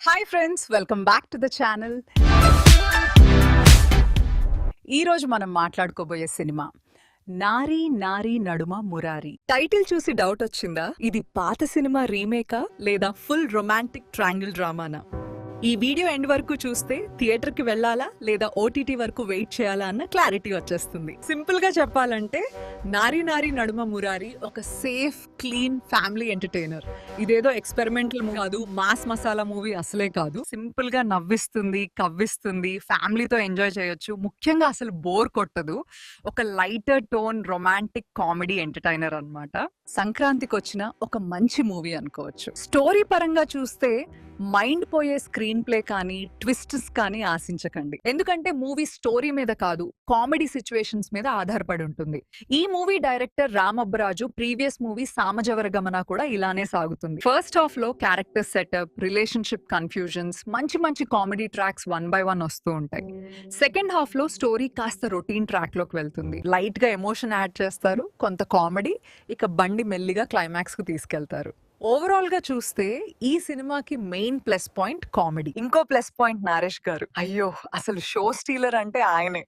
Hi friends, welcome back to the channel. ఈరోజు మనం మాట్లాడుకోబోయే cinema నారీ నారీ నడుమ మురారి. టైటిల్ చూసి డౌట్ వచ్చిందా? ఇది పాత సినిమా రీమేకా లేదా ఫుల్ రొమాంటిక్ ట్రయాంగిల్ డ్రామానా? ఈ వీడియో ఎండ్ వరకు చూస్తే థియేటర్ కి వెళ్ళాలా లేదా ఓటీటీ వరకు వెయిట్ చేయాలా అన్న క్లారిటీ వచ్చేస్తుంది. సింపుల్ గా చెప్పాలంటే నారీ నారీ నడుమ మురారి ఒక సేఫ్ క్లీన్ ఫ్యామిలీ ఎంటర్టైనర్. ఇదేదో ఎక్స్పెరిమెంటల్ మూవీ కాదు, మాస్ మసాలా మూవీ అసలే కాదు. సింపుల్ గా నవ్విస్తుంది, కవ్విస్తుంది, ఫ్యామిలీతో ఎంజాయ్ చేయొచ్చు. ముఖ్యంగా అసలు బోర్ కొట్టదు. ఒక lighter tone romantic comedy entertainer అన్నమాట. సంక్రాంతికి వచ్చిన ఒక మంచి మూవీ అనుకోవచ్చు. స్టోరీ పరంగా చూస్తే మైండ్ పోయే స్క్రీన్ ప్లే కానీ ట్విస్ట్స్ కానీ ఆశించకండి. ఎందుకంటే మూవీ స్టోరీ మీద కాదు, కామెడీ సిచ్యువేషన్స్ మీద ఆధారపడి ఉంటుంది. ఈ మూవీ డైరెక్టర్ రామబ్బరాజు ప్రీవియస్ మూవీ సామజవర గమన కూడా ఇలానే సాగుతుంది. ఫస్ట్ హాఫ్ లో క్యారెక్టర్ సెటప్, రిలేషన్షిప్ కన్ఫ్యూజన్స్, మంచి మంచి కామెడీ ట్రాక్స్ 1 by 1 వస్తూ ఉంటాయి. సెకండ్ హాఫ్ లో స్టోరీ కాస్త రొటీన్ ట్రాక్ లోకి వెళ్తుంది. లైట్ గా ఎమోషన్ యాడ్ చేస్తారు, కొంత కామెడీ, ఇక బండి మెల్లిగా క్లైమాక్స్ కు తీసుకెళ్తారు. ఓవరాల్ గా చూస్తే ఈ సినిమాకి మెయిన్ ప్లస్ పాయింట్ కామెడీ. ఇంకో ప్లస్ పాయింట్ నరేష్ గారు. అయ్యో, అసలు షో స్టీలర్ అంటే ఆయనే.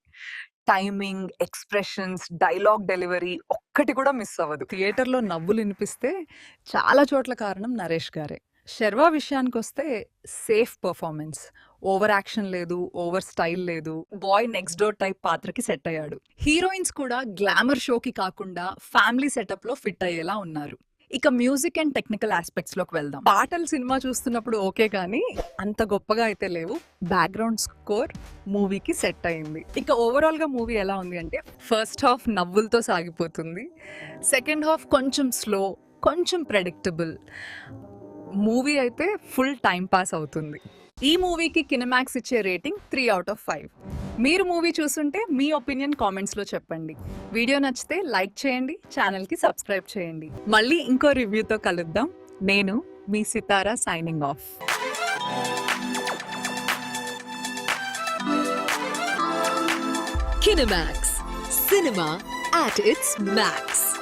టైమింగ్, ఎక్స్ప్రెషన్స్, డైలాగ్ డెలివరీ ఒక్కటి కూడా మిస్ అవ్వదు. థియేటర్ లో నవ్వులు వినిపిస్తే చాలా చోట్ల కారణం నరేష్ గారే. శర్వా విషయానికి వస్తే సేఫ్ పర్ఫార్మెన్స్. ఓవర్ యాక్షన్ లేదు, ఓవర్ స్టైల్ లేదు. బాయ్ నెక్స్ట్ డోర్ టైప్ పాత్రకి సెట్ అయ్యాడు. హీరోయిన్స్ కూడా గ్లామర్ షోకి కాకుండా ఫ్యామిలీ సెటప్ లో ఫిట్ అయ్యేలా ఉన్నారు. ఇక మ్యూజిక్ అండ్ టెక్నికల్ ఆస్పెక్ట్స్ లోకి వెళ్దాం. పాటలు సినిమా చూస్తున్నప్పుడు ఓకే, కానీ అంత గొప్పగా అయితే లేవు. బ్యాక్గ్రౌండ్ స్కోర్ మూవీకి సెట్ అయింది. ఇక ఓవరాల్ గా మూవీ ఎలా ఉంది అంటే, ఫస్ట్ హాఫ్ నవ్వులతో సాగిపోతుంది. సెకండ్ హాఫ్ కొంచెం స్లో, కొంచెం ప్రెడిక్టబుల్. మూవీ అయితే ఫుల్ టైం పాస్ అవుతుంది. ఈ మూవీకి కినమాక్స్ ఇచ్చే రేటింగ్ 3 out of 5. మీరు మూవీ చూస్తుంటే మీ ఒపీనియన్ కామెంట్స్ లో చెప్పండి. వీడియో నచ్చితే లైక్ చేయండి, ఛానల్ కి సబ్స్క్రైబ్ చేయండి. మళ్ళీ ఇంకో రివ్యూతో కలుద్దాం. నేను మీ Sitara, signing off. Kinemax, cinema at its max.